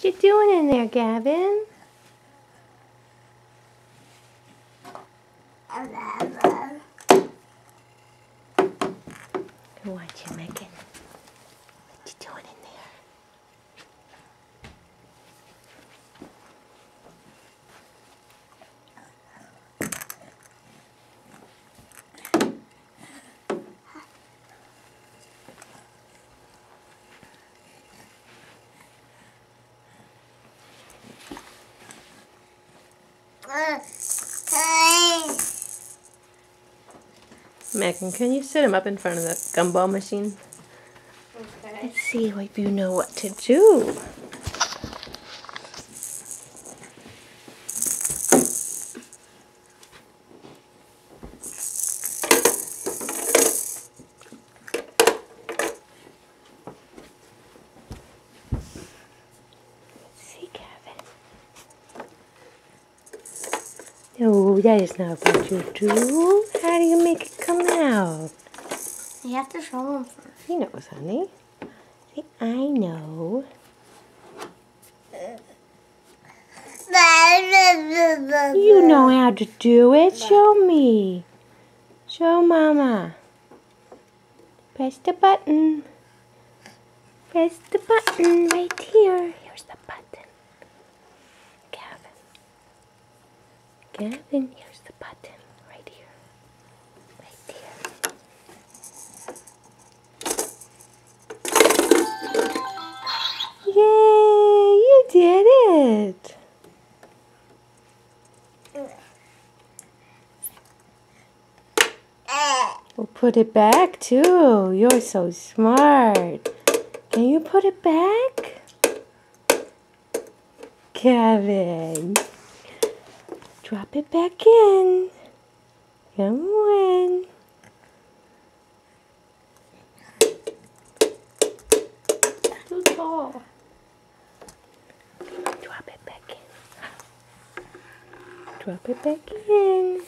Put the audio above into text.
What you doing in there, Gavin? Go watch you, Megan. What you doing in there? Megan, can you sit him up in front of the gumball machine? Okay. Let's see if you know what to do. Let's see, Gavin. No, that is not what you do. How do you make it come out? You have to show him first. He knows, honey. See, I know. You know how to do it. Show me. Show Mama. Press the button. Press the button right here. Here's the button. Gavin. Gavin, here's the button. Right here. Right here. Yay! You did it! We'll put it back too. You're so smart. Can you put it back? Gavin. Drop it back in. Come on. Too tall. Drop it back in. Drop it back in.